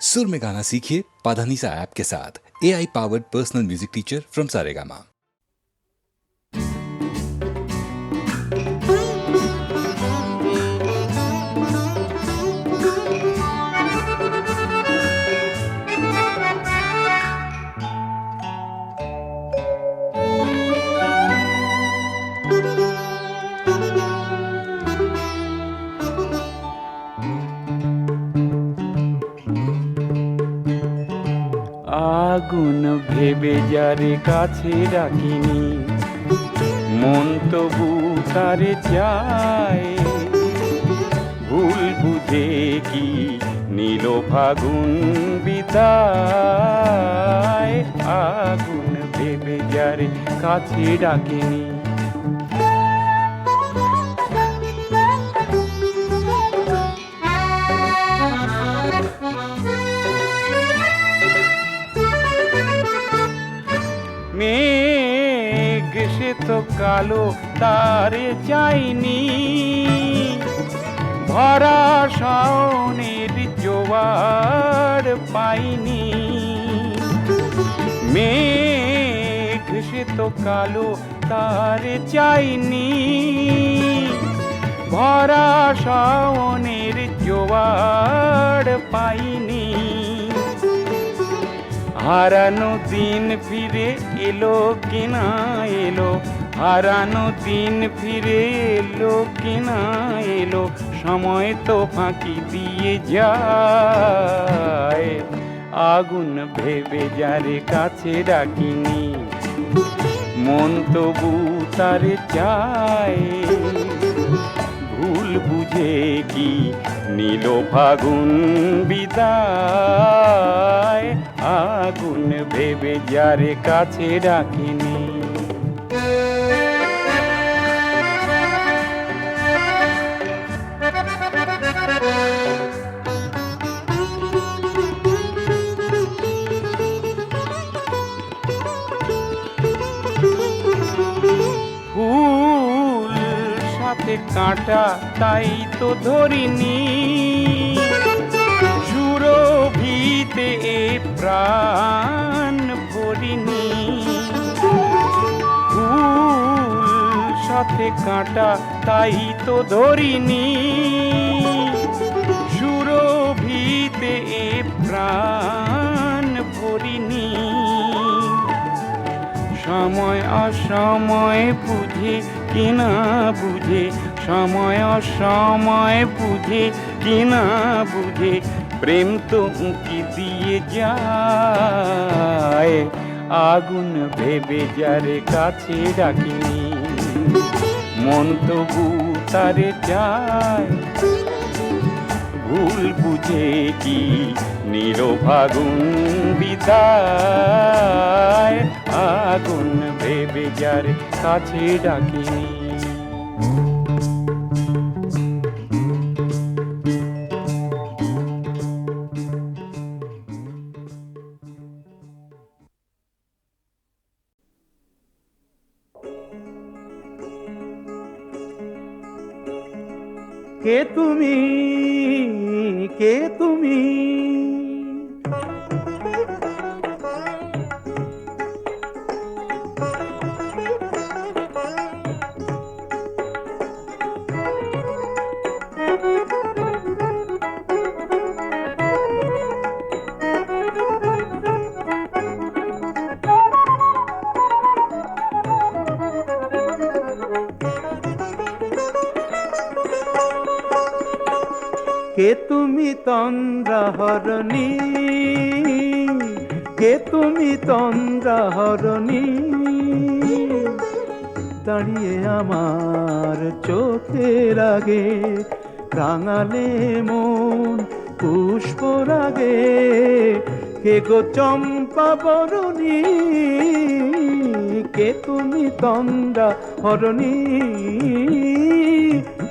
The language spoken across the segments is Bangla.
सुर में गाना सीखिए पाधानीसा ऐप के साथ। AI powered personal music teacher from Saregama. আগুন ভেবে যারে কাছে ডাকিনি, মন তবু তারে চায়। ভুল বুঝে কি নীল ফাগুন বিদায়। আগুন ভেবে যারে কাছে ডাকিনি। মেঘ সে তো কালো তারে চাইনি, ভরা শাওনের জোয়ার পাইনি। মেঘ সে তো কালো তারে চাইনি, ভরা শাওনের জোয়ার পাইনি। হারানো দিন ফিরে এলো কিনা এলো, হারানো দিন ফিরে এলো কিনা এলো, সময় তো ফাঁকি দিয়ে যায়। আগুন ভেবে যারে কাছে ডাকিনি, মন তবু তারে চায়। ভুল বুঝে কি নীল ফাগুন বিদায়। আগুন ভেবে যারে কাছে ডাকিনি। ফুল সাথে কাঁটা তাই তো ধরিনি, সুরভিতে এ প্রাণ ভরিনি। ফুল সাথে কাঁটা তাই তো ধরিনি, সুরভিতে এ প্রাণ ভরিনি। সময় অসময় বুঝে কিনা বুঝে, সময় অসময় বুঝে কিনা বুঝে, প্রেম তো উঁকি দিয়ে যায়। আগুন ভেবে যারে কাছে ডাকিনি, মন তবু তারে চায়। ভুল বুঝে কি নীল ফাগুন বিদায়। আগুন ভেবে যারে কাছে ডাকিনি। কে তুমি, কে তুমি? কে তুমি তন্দ্রাহরণী, কে তুমি তন্দ্রাহরণী? দাঁড়িয়ে আমার চোখের আগে রাঙালে মন পুষ্প রাগে। কে গো চম্পা বরণী, কে তুমি তন্দ্রাহরণী,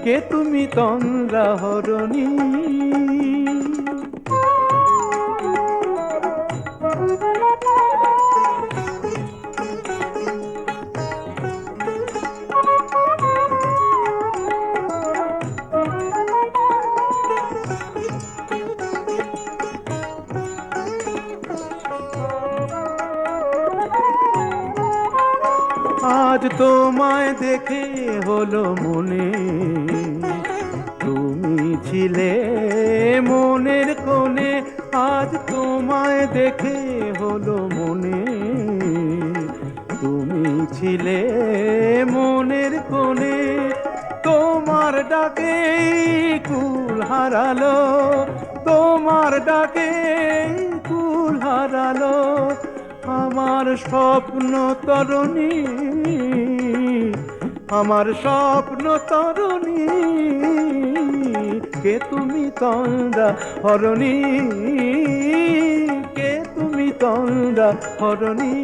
কে তুমি তন্দ্রাহরণী? আজ তোমায় দেখে হলো মনে তুমি ছিলে মনের কোণে, আজ তোমায় দেখে হলো মনে তুমি ছিলে মনের কোণে। তোমার ডাকে কুল হারালো, তোমার ডাকে কুল হারালো আমার স্বপ্ন তরুণী, আমার স্বপ্ন তরুণী। কে তুমি তন্দ্রা হরণী, কে তুমি তন্দ্রা হরণী।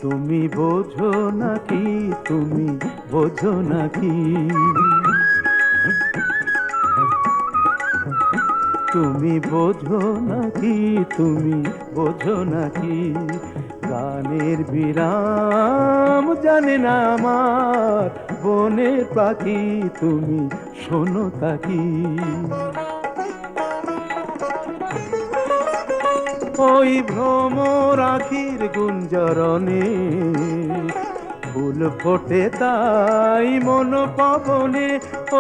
তুমি বোঝো নাকি, তুমি বোঝো নাকি, তুমি বোঝো নাকি, তুমি বোঝো নাকি, গানের বিরাম জানে না আমার বনের পাখি, তুমি শোনো তাকি। ওই ভ্রমর আখির গুঞ্জরণে ফুল ফোটে তাই মন পবনে,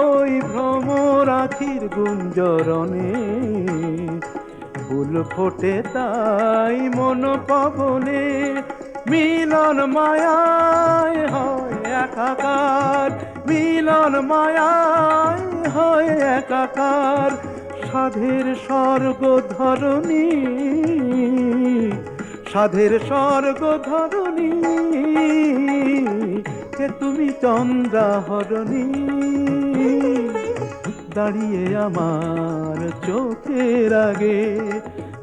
ওই ভ্রমর আখির গুঞ্জরণে ফুল ফোটে তাই মন পবনে। মিলন মায়ায় হয় একাকার, মিলন মায়ায় হয় একাকার, সাধের স্বর্গ ধরণী, সাধের স্বর্গ ধরণী। কে তুমি চন্দ্রা হরণী, দাঁড়িয়ে আমার চোখের আগে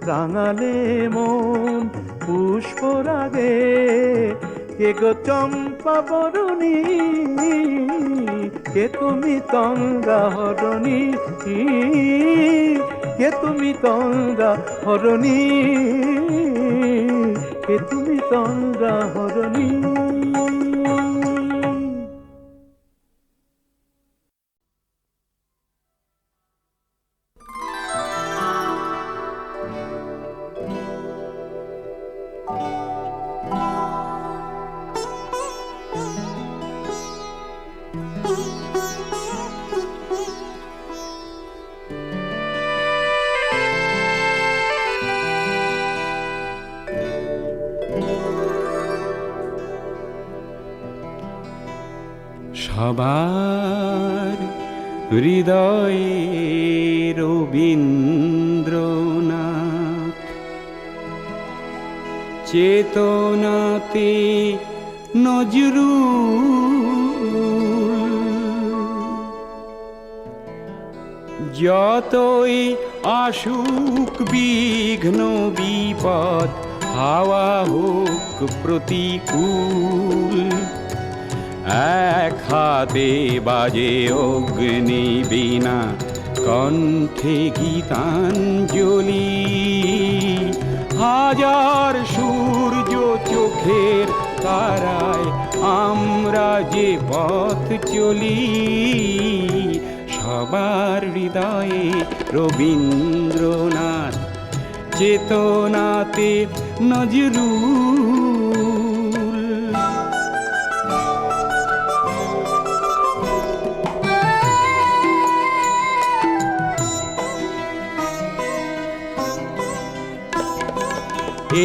রাঙালে মন পুষ্প রাগে। কে গো চম্পা বরণী, কে তুমি তন্দ্রা হরণী, কে তুমি তন্দ্রা হরণী, কে তুমি তন্দ্রা হরণী। সবার হৃদয়ে রবীন্দ্রনাথ, চেতনাতে নজরুল। যতই আসুক বিঘ্ন বিপদ, হাওয়া হোক প্রতিকূল, এক হাতে বাজে অগ্নি বীণা, কণ্ঠে গীতাঞ্জলি। হাজার সূর্য চোখের তারায় আমরা যে পথ চলি, সবার হৃদয়ে রবীন্দ্রনাথ, চেতনাতে নজরুল।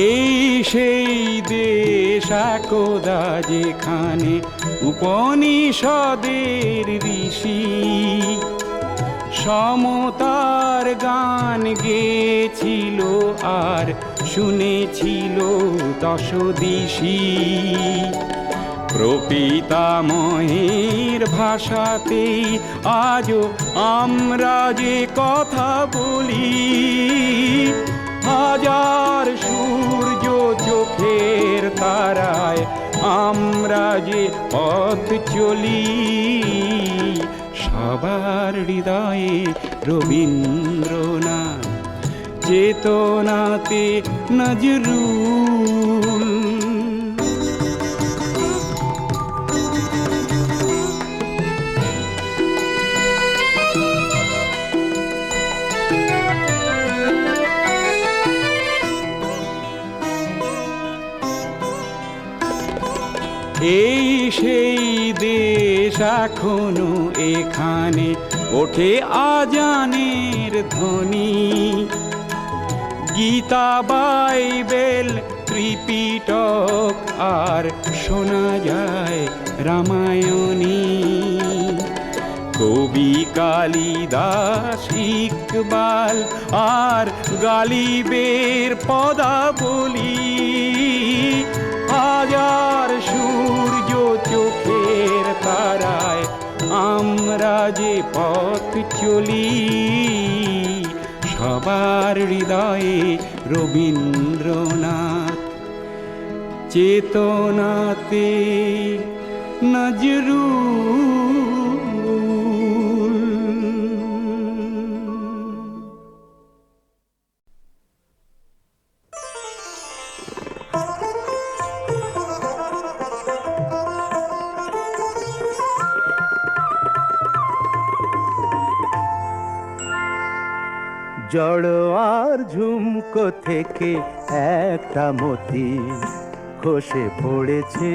এই সেই দেশ একদা যেখানে উপনিষদের ঋষি সমতার গান গেয়েছিল আর শুনেছিল দশদিশি। প্রপিতামহের ভাষাতেই আজও আমরা যে কথা বলি, হাজার সূর্য চোখের তারায় আমরা যে পথ চলি, সবার হৃদয়ে রবীন্দ্রনাথ, চেতনাতে নজরুল। এই সেই দেশ এখনো এখানে ওঠে আজানের ধ্বনি, গীতা বাইবেল ত্রিপিটক আর শোনা যায় রামায়ণী। কবি কালিদাস ইকবাল আর গালিবের পদাবলী, হাজার সূর্য চোখের তারায় আমরা যে পথ চলি, সবার হৃদয়ে রবীন্দ্রনাথ, চেতনাতে নজরুল। জড়ো আর ঝুমকো থেকে একটা মতি খসে পড়েছে,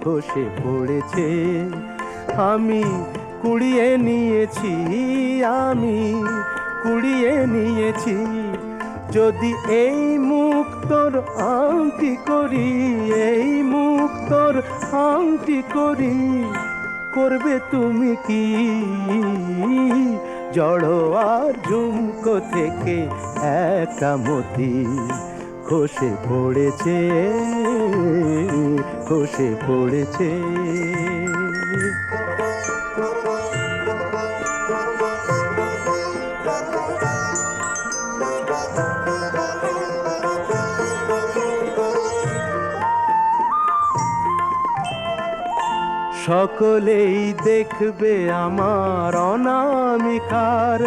খসে পড়েছে। আমি কুড়িয়ে নিয়েছি, আমি কুড়িয়ে নিয়েছি। যদি এই মুক্তোর আংটি করি, এই মুক্তোর আংটি করি, করবে তুমি কি? জড়ো আর ঝুমকো থেকে একটা মতি খসে পড়েছে, খসে পড়েছে। সকলেই দেখবে আমার অনামিকার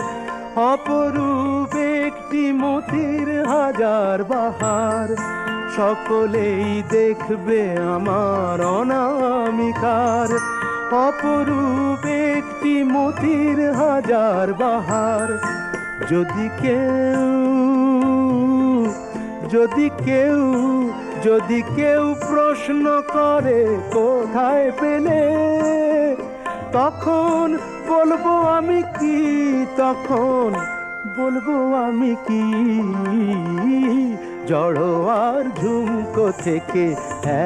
অপরূপ একটি মতির হাজার বাহার। সকলেই দেখবে আমার অনামিকার অপরূপ একটি মতির হাজার বাহার। যদি কেউ, যদি কেউ, যদি কেউ প্রশ্ন করে কোথায় পেলে, তখন বলবো আমি কি, তখন বলবো আমি কি? জড়ো আর ঝুমকো থেকে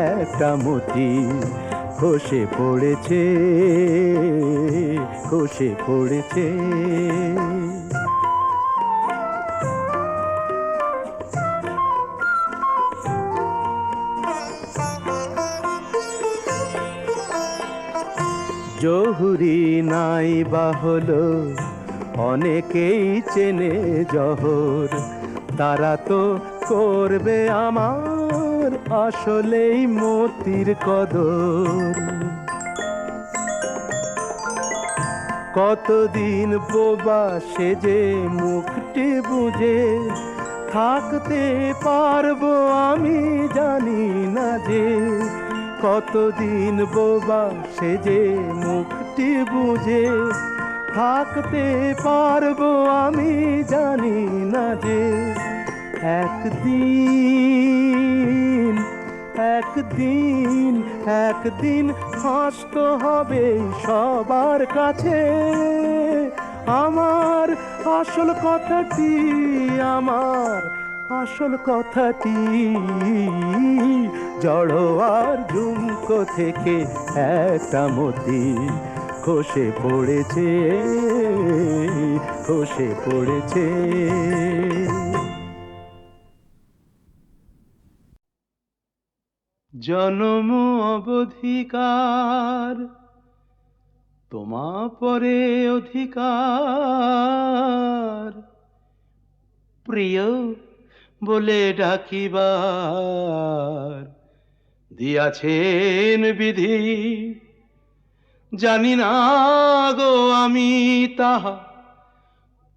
একটা মতি খসে পড়েছে, খসে পড়েছে। জহুরি নাই বা হলো অনেকেই চেনে জহর, তারা তো করবে আমার আসলেই মতির কদর। কতদিন বোবা সেজে মুখটি বুঝে থাকতে পারবো আমি জানি না যে, কতদিন বোবা সেজে মুখটি বুঝে থাকতে পারবো আমি জানি না যে। একদিন, একদিন, একদিন হাসতে হবে সবার কাছে আমার আসল কথাটি, আমার আসল কথাটি। জড়ো আর ঝুমকো থেকে একটা মতি খসে পড়েছে, খসে পড়েছে। জনম অবধিকার তোমা পরে অধিকার, প্রিয় বলে ডাকিবার দিয়াছেন বিধি। জানি না গো আমি তাহা,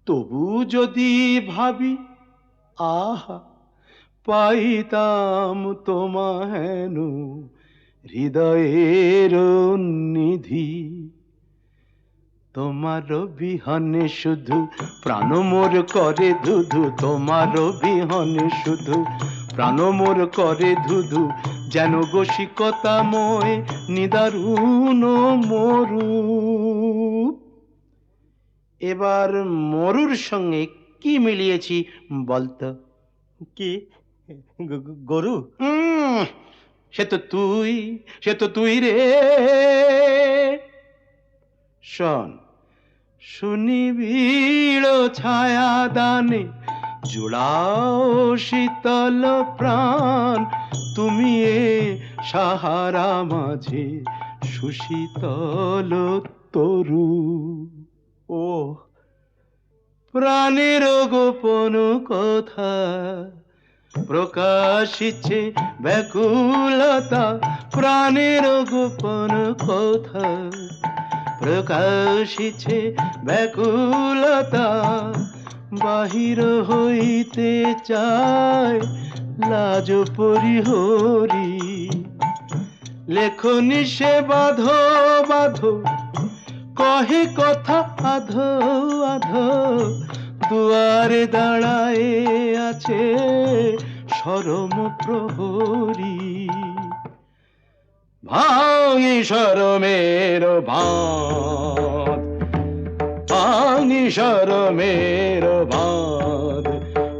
তবু যদি ভাবি আহা পাইতাম তোমা হেন হৃদয়ের নিধি। তোমার বিহনে শুধু প্রাণ মোর করে ধুধু, তোমার বিহনে শুধু প্রাণ মোর করে ধুধু। যেন রসিকতাময় নিদারুণ মরু। এবার মরুর সঙ্গে কি মিলিয়েছি বলতো? কি গরু? সে তো তুই রে। শোন, সুনিবিড় ছায়া দানে জুড়াও শীতল প্রাণ, তুমি এ সাহারা মাঝে সুশীতল তরু। ও প্রাণের গোপন কথা প্রকাশিছে ব্যাকুলতা, প্রাণের গোপন কথা প্রকাশিছে ব্যাকুলতা, বাহির হইতে চায় লাজ পরিহরি। লেখনি সে বাঁধো বাঁধো কহে কথা আধো আধো, দুয়ারে দাঁড়ায়ে আছে শরম প্রহরী। ভাঙি শরমের বাঁধ, ভাঙি শরমের বাঁধ,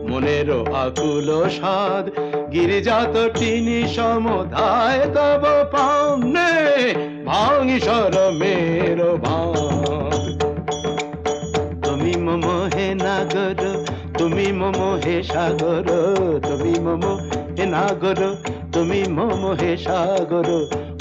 মনের আকুল সাধ গিরিজাত টিনি সমুদায় তব পানে। ভাঙি শরমের বাঁধ। তুমি মম হে নাগর, তুমি মম হে সাগর, তুমি মম হে নাগর, তুমি মম হে সাগর,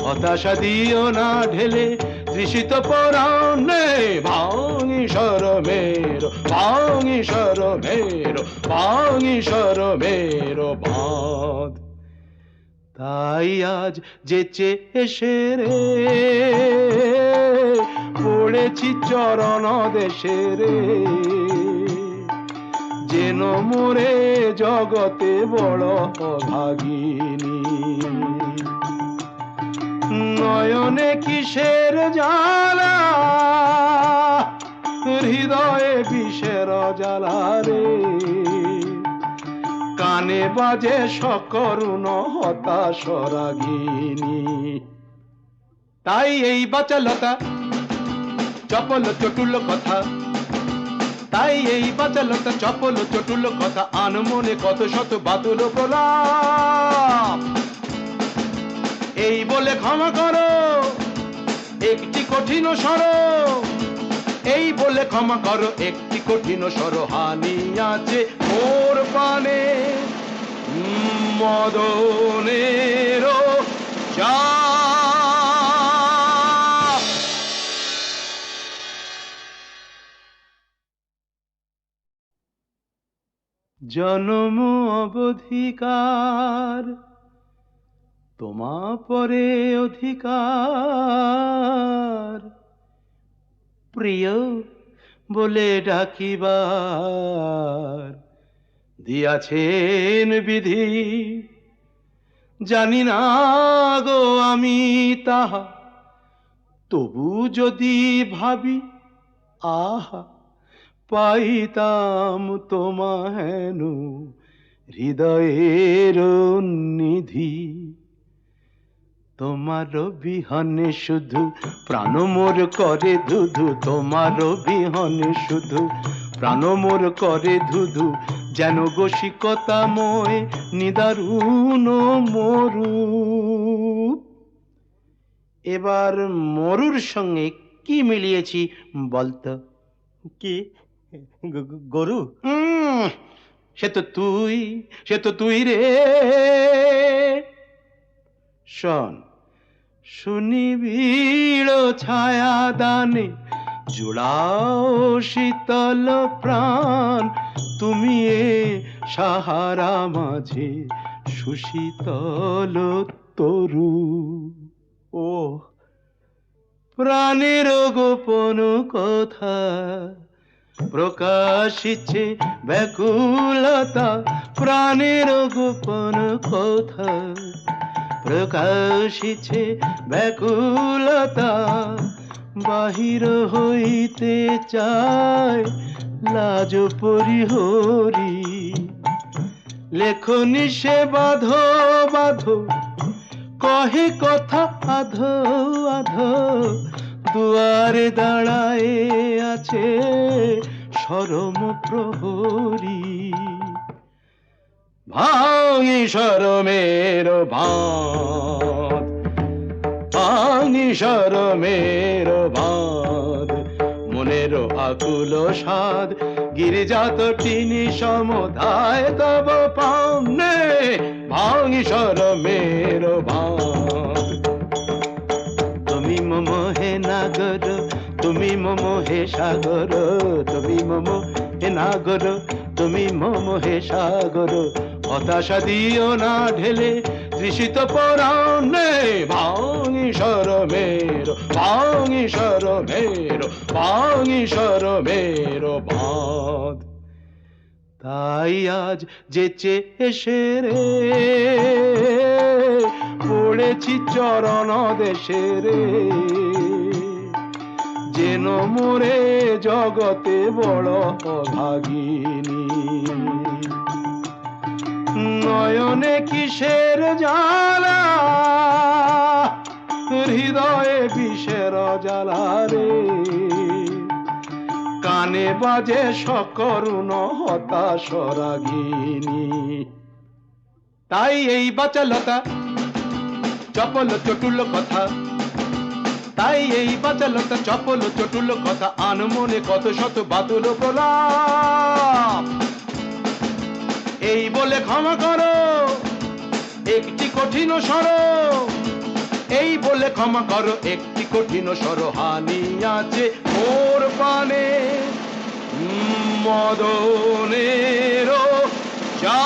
হতাশা দিও না ঢেলে তৃষিত পরাণে। ভাঙি শরমের, ভাঙি শরমের, ভাঙি শরমের বাঁধ। তাই আজ যেচে এসে রে পড়েছি চরণ দেশে রে, যেন মোরে জগতে বড় অভাগিনী। নয়নে কিসের জ্বালা, হৃদয়ে বিষের জ্বালা রে, কানে বাজে সকরুণ হতাশ রাগিনী। তাই এই বাচালতা চপল চটুল কথা, তাই এই বাচালতা চপল চটুল কথা, আনমনে কত শত বাতুল প্রলাপ। এই বলে ক্ষমা করো একটি কঠিন স্বর, এই বলে ক্ষমা করো একটি কঠিন স্বর, হানি আছে মোর পানে মদনের চাপ। জনম অবধিকার তোমা পরে অধিকার, প্রিয় বলে ডাকিবার দিয়াছেন বিধি। জানি না গো আমি তাহা, তবু যদি ভাবি আহা পাইতাম তোমা হেন হৃদয়ের নিধি। তোমার বিহনে শুধু প্রাণ মোর করে ধুধু, তোমার বিহনে শুধু প্রাণ মোর করে ধুধু, যেন রসিকতাময় নিদারুণ মরু। এবার মরুর সঙ্গে কি মিলিয়েছি বলতো? কি গরু? সে তো তুই রে। শোন, সুনিবিড় ছায়া দানে জুড়াও শীতল প্রাণ, তুমি এ সাহারা মাঝে সুশীতল তরু। ও প্রাণের গোপন কথা প্রকাশিছে ব্যাকুলতা, প্রাণের গোপন কথা প্রকাশিছে ব্যাকুলতা, বাহির হইতে চায় লাজ পরিহরি। লেখনি সে বাঁধো বাঁধো কহে কথা আধো আধো, দুয়ারে দাঁড়ায় আছে শরম প্রহরী। ভাঙি শরমের বাঁধ, ভাঙি শরমের বাঁধ, মনের আকুল সাদ গিরিজাত টিনি সমধায় তব পাওনে। ভাঙি শরমের বাঁধ। তুমি মম হে নাগর, তুমি মম হে সাগর, তুমি মম হে নাগর, তুমি মম হে সাগর, হতাশা দিও না ঢেলে তৃষিত পরাণে। ভাঙি শরমের, ভাঙি শরমের, ভাঙি শরমের বাঁধ। তাই আজ যেচে এসে রে পড়েছি চরণ দেশে রে, যেন মোরে জগতে বড় অভাগিনী। নয়নে কিসের জ্বালা, হৃদয়ে বিষের জ্বালা রে, কানে বাজে সকরুণ হতাশ রাগিনী। তাই এই বাচালতা চপল চটুল কথা, তাই এই বাচালতা চপল চটুল কথা, আনমনে কত শত বাতুল প্রলাপ। এই বলে ক্ষমা করো একটি কঠিন স্বর, এই বলে ক্ষমা করো একটি কঠিন স্বর, হানি আছে মোর পানে মদনেরও চা